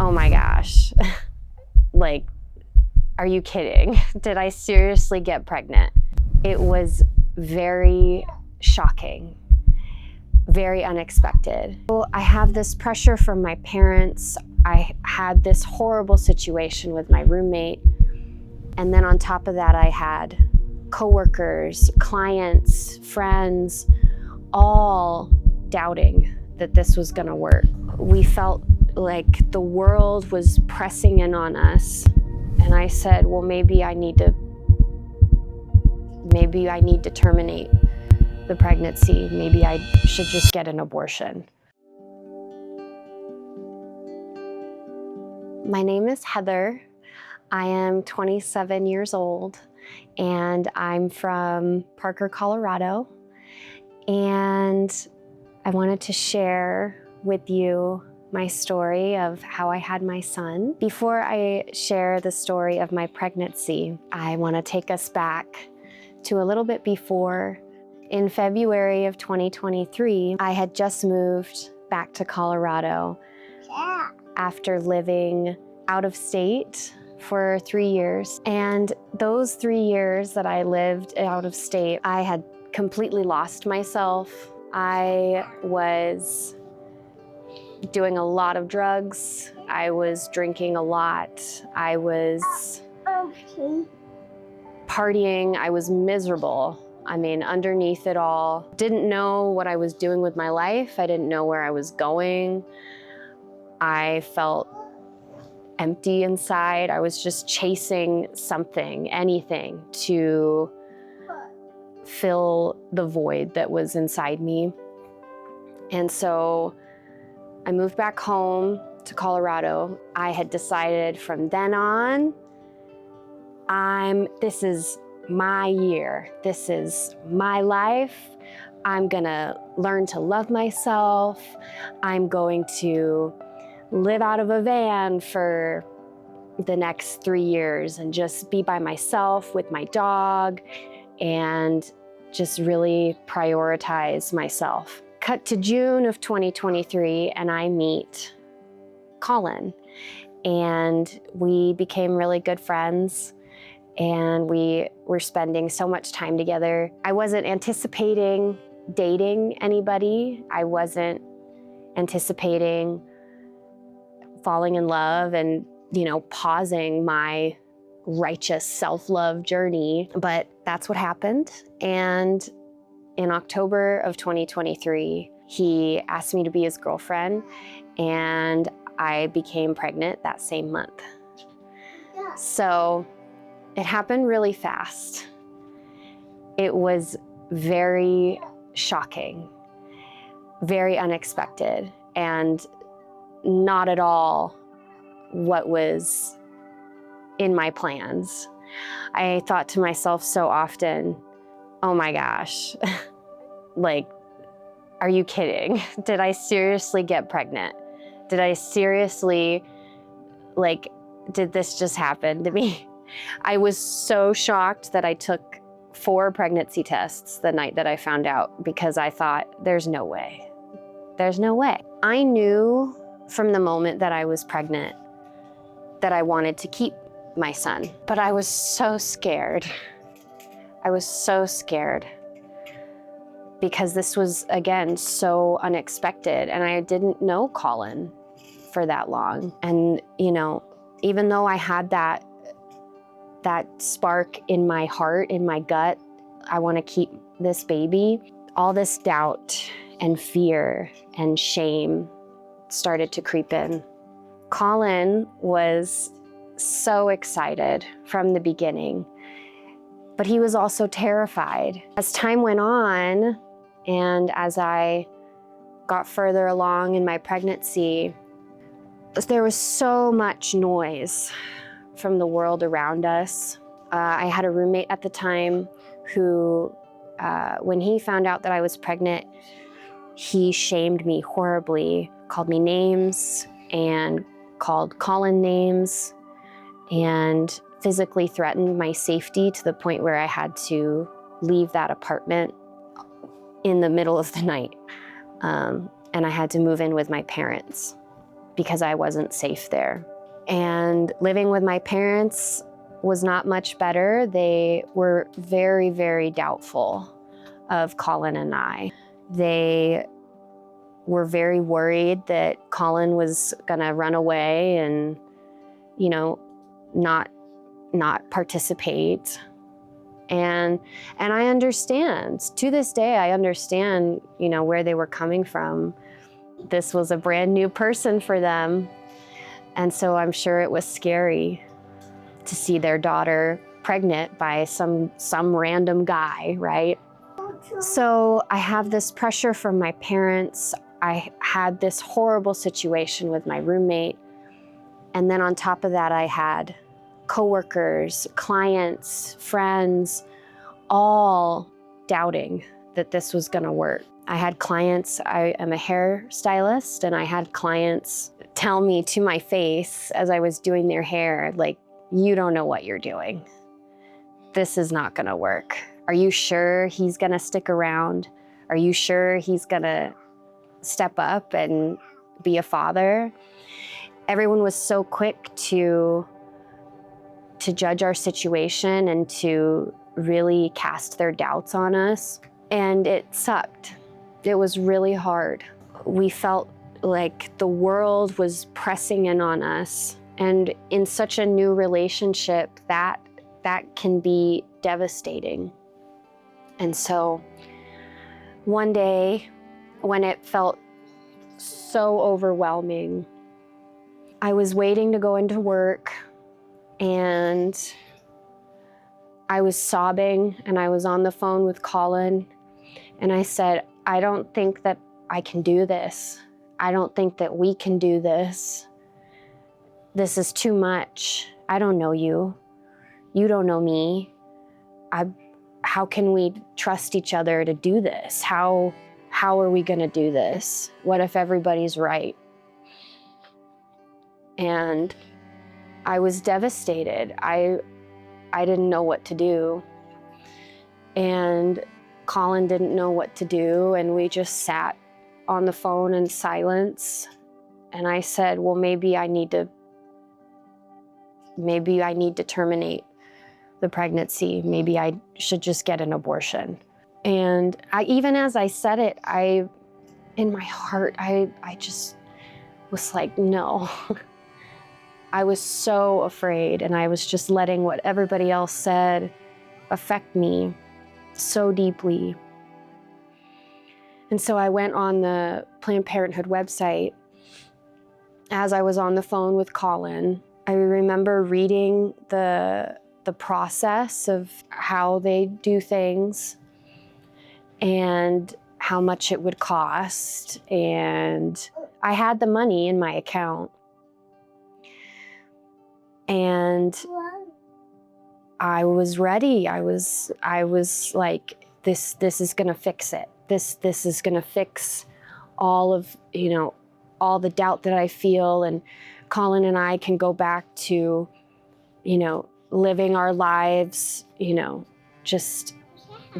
Oh my gosh, like, are you kidding? Did I seriously get pregnant? It was very shocking, very unexpected. So I have this pressure from my parents. I had this horrible situation with my roommate. And then on top of that, I had coworkers, clients, friends, all doubting that this was gonna work. We felt like the world was pressing in on us. And I said, well, maybe I need to terminate the pregnancy. Maybe I should just get an abortion. My name is Heather. I am 27 years old, and I'm from Parker, Colorado. And I wanted to share with you my story of how I had my son. Before I share the story of my pregnancy, I want to take us back to a little bit before. In February of 2023, I had just moved back to Colorado after living out of state for 3 years. And those 3 years that I lived out of state, I had completely lost myself. I was doing a lot of drugs. I was drinking a lot. I was partying. I was miserable. I mean, underneath it all. Didn't know what I was doing with my life. I didn't know where I was going. I felt empty inside. I was just chasing something, anything, to fill the void that was inside me. And so I moved back home to Colorado. I had decided from then on, this is my year. This is my life. I'm gonna learn to love myself. I'm going to live out of a van for the next 3 years and just be by myself with my dog and just really prioritize myself. Cut to June of 2023, and I meet Colin, and we became really good friends, and we were spending so much time together. I wasn't anticipating dating anybody. I wasn't anticipating falling in love and, pausing my righteous self-love journey, but that's what happened. And in October of 2023, he asked me to be his girlfriend, and I became pregnant that same month. So it happened really fast. It was very shocking, very unexpected, and not at all what was in my plans. I thought to myself so often, oh my gosh, like, are you kidding? Did I seriously get pregnant? Did I seriously, did this just happen to me? I was so shocked that I took 4 pregnancy tests the night that I found out, because I thought, there's no way. There's no way. I knew from the moment that I was pregnant that I wanted to keep my son, but I was so scared. I was so scared because this was, again, so unexpected, and I didn't know Colin for that long. And, even though I had that spark in my heart, in my gut, I want to keep this baby, all this doubt and fear and shame started to creep in. Colin was so excited from the beginning, but he was also terrified. As time went on, and as I got further along in my pregnancy, there was so much noise from the world around us. I had a roommate at the time who, when he found out that I was pregnant, he shamed me horribly, called me names and called Colin names, and physically threatened my safety to the point where I had to leave that apartment in the middle of the night. And I had to move in with my parents because I wasn't safe there. And living with my parents was not much better. They were very, very doubtful of Colin and I. They were very worried that Colin was gonna run away and, not participate. And I understand. To this day, I understand, where they were coming from. This was a brand new person for them. And so I'm sure it was scary to see their daughter pregnant by some random guy, right? So I have this pressure from my parents. I had this horrible situation with my roommate. And then on top of that, I had coworkers, clients, friends, all doubting that this was gonna work. I had clients, I am a hairstylist, and I had clients tell me to my face as I was doing their hair, like, you don't know what you're doing. This is not gonna work. Are you sure he's gonna stick around? Are you sure he's gonna step up and be a father? Everyone was so quick to judge our situation and to really cast their doubts on us. And it sucked. It was really hard. We felt like the world was pressing in on us. And in such a new relationship, that can be devastating. And so one day, when it felt so overwhelming, I was waiting to go into work, and I was sobbing, and I was on the phone with Colin, and I said, I don't think that I can do this. I don't think that we can do this. This is too much. I don't know you. You don't know me. How can we trust each other to do this? How are we gonna do this? What if everybody's right? And I was devastated. I didn't know what to do. And Colin didn't know what to do, and we just sat on the phone in silence. And I said, well, maybe I need to terminate the pregnancy. Maybe I should just get an abortion. And even as I said it, in my heart, I just was like, no. I was so afraid, and I was just letting what everybody else said affect me so deeply. And so I went on the Planned Parenthood website. As I was on the phone with Colin, I remember reading the process of how they do things and how much it would cost. And I had the money in my account. And I was ready. I was like, this is gonna fix it. This is gonna fix all of, all the doubt that I feel, and Colin and I can go back to, living our lives, just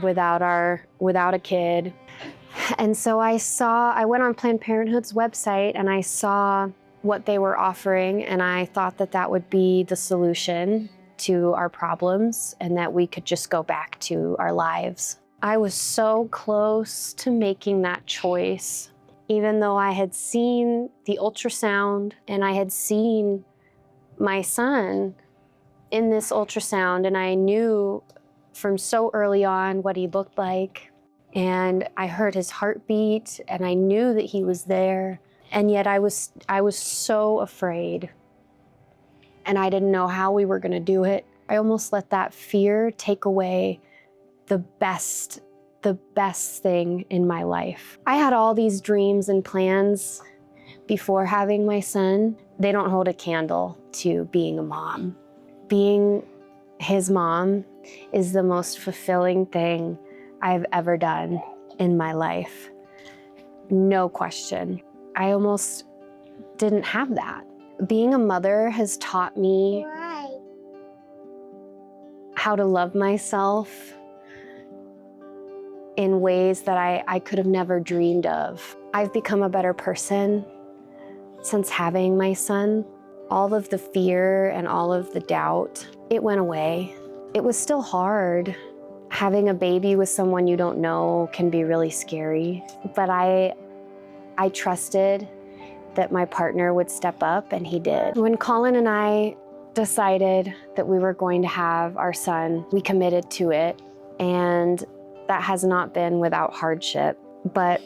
without a kid. And so I went on Planned Parenthood's website, and I saw what they were offering, and I thought that would be the solution to our problems, and that we could just go back to our lives. I was so close to making that choice, even though I had seen the ultrasound and I had seen my son in this ultrasound, and I knew from so early on what he looked like, and I heard his heartbeat, and I knew that he was there. And yet I was so afraid, and I didn't know how we were gonna do it. I almost let that fear take away the best thing in my life. I had all these dreams and plans before having my son. They don't hold a candle to being a mom. Being his mom is the most fulfilling thing I've ever done in my life. No question. I almost didn't have that. Being a mother has taught me how to love myself in ways that I could have never dreamed of. I've become a better person. since having my son, all of the fear and all of the doubt, it went away. It was still hard. Having a baby with someone you don't know can be really scary, but I trusted that my partner would step up, and he did. When Colin and I decided that we were going to have our son, we committed to it, and that has not been without hardship, but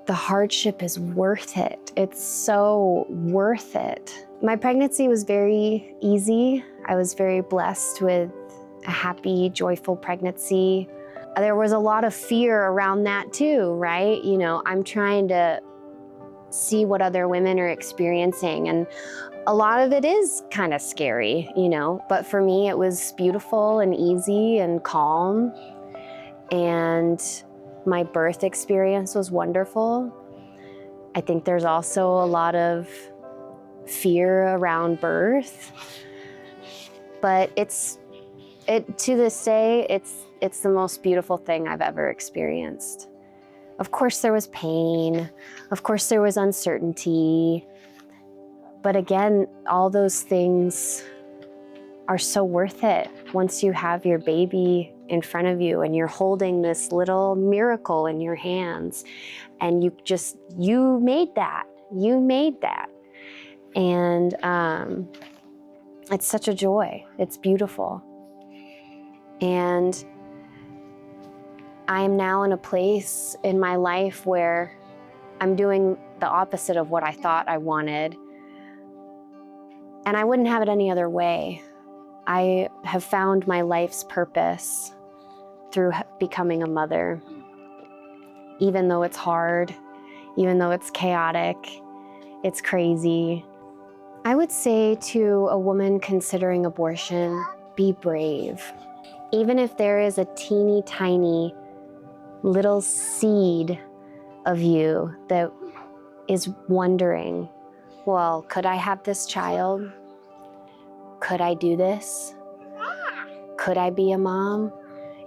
the hardship is worth it. It's so worth it. My pregnancy was very easy. I was very blessed with a happy, joyful pregnancy. There was a lot of fear around that too, right? You know, I'm trying to see what other women are experiencing, and a lot of it is kind of scary, you know, but for me it was beautiful and easy and calm, and my birth experience was wonderful. I think there's also a lot of fear around birth, but to this day, it's the most beautiful thing I've ever experienced. Of course there was pain, of course there was uncertainty, but again, all those things are so worth it once you have your baby in front of you and you're holding this little miracle in your hands, and you made that. And it's such a joy. It's beautiful. And I am now in a place in my life where I'm doing the opposite of what I thought I wanted. And I wouldn't have it any other way. I have found my life's purpose through becoming a mother. Even though it's hard, even though it's chaotic, it's crazy. I would say to a woman considering abortion, be brave. Even if there is a teeny tiny little seed of you that is wondering, well, could I have this child? Could I do this? Could I be a mom?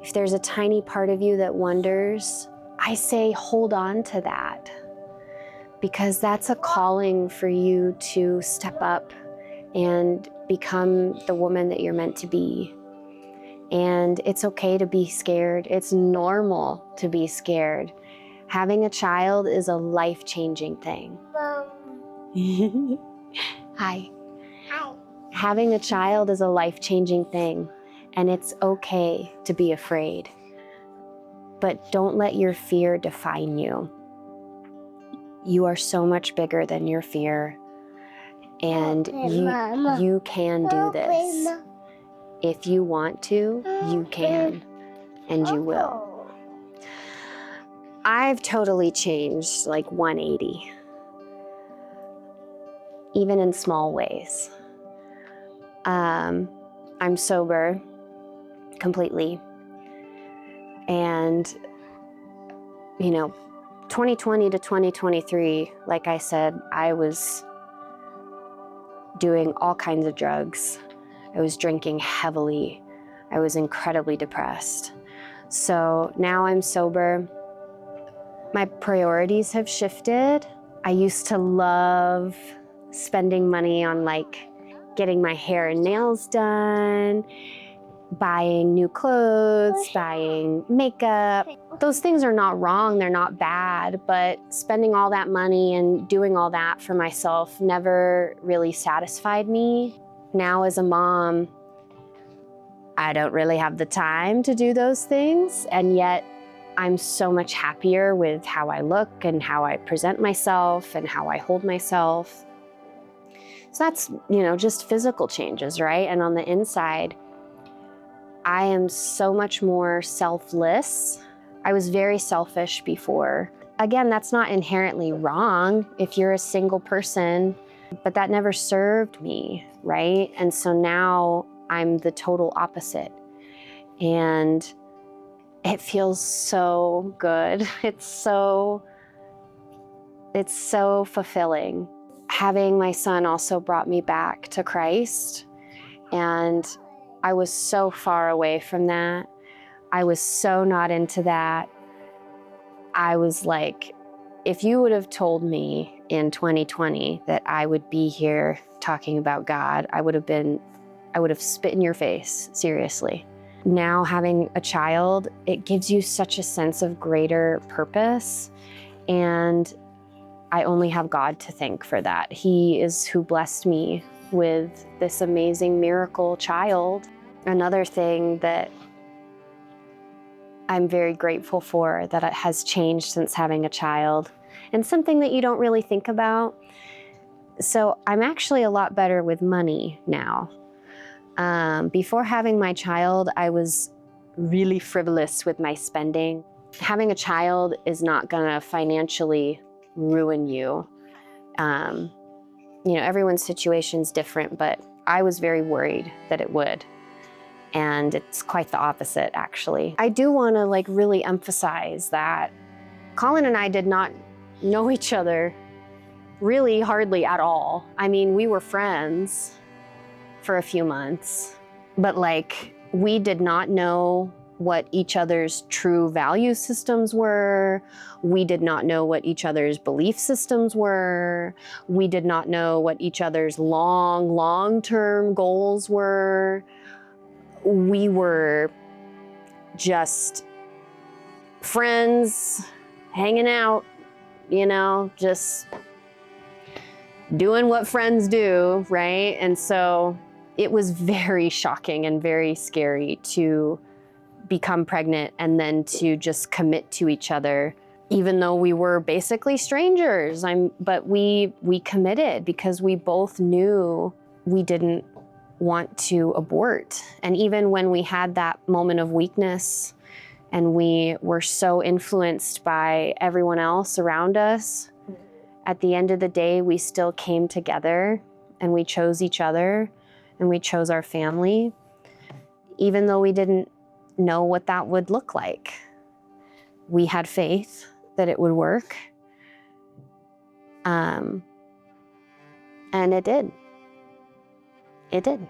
If there's a tiny part of you that wonders, I say hold on to that, because that's a calling for you to step up and become the woman that you're meant to be. And it's okay to be scared. It's normal to be scared. Having a child is a life-changing thing. Mom. Hi. Hi. Having a child is a life-changing thing, and it's okay to be afraid. But don't let your fear define you. You are so much bigger than your fear, and you can do this. If you want to, you can, and you will. I've totally changed, like 180, even in small ways. I'm sober completely. And, 2020 to 2023, like I said, I was doing all kinds of drugs. I was drinking heavily. I was incredibly depressed. So now I'm sober. My priorities have shifted. I used to love spending money on getting my hair and nails done, buying new clothes, buying makeup. Those things are not wrong, they're not bad, but spending all that money and doing all that for myself never really satisfied me. Now as a mom, I don't really have the time to do those things, and yet I'm so much happier with how I look and how I present myself and how I hold myself. So that's, just physical changes, right? And on the inside, I am so much more selfless. I was very selfish before. Again, that's not inherently wrong if you're a single person, but that never served me, right? And so now I'm the total opposite. And it feels so good. It's so fulfilling. Having my son also brought me back to Christ, and I was so far away from that. I was so not into that. I was like, if you would have told me in 2020 that I would be here talking about God, I would have spit in your face, seriously. Now having a child, it gives you such a sense of greater purpose, and I only have God to thank for that. He is who blessed me with this amazing miracle child. Another thing that I'm very grateful for that it has changed since having a child, and something that you don't really think about. So I'm actually a lot better with money now. Before having my child, I was really frivolous with my spending. Having a child is not gonna financially ruin you. Everyone's situation's different, but I was very worried that it would. And it's quite the opposite, actually. I do wanna really emphasize that Colin and I did not know each other really hardly at all. I mean, we were friends for a few months, but we did not know what each other's true value systems were. We did not know what each other's belief systems were. We did not know what each other's long-term goals were. We were just friends, hanging out, just doing what friends do, right? And so it was very shocking and very scary to become pregnant and then to just commit to each other, even though we were basically strangers. But we committed because we both knew we didn't want to abort. And even when we had that moment of weakness and we were so influenced by everyone else around us, at the end of the day, we still came together and we chose each other and we chose our family, even though we didn't know what that would look like. We had faith that it would work. And it did. It did.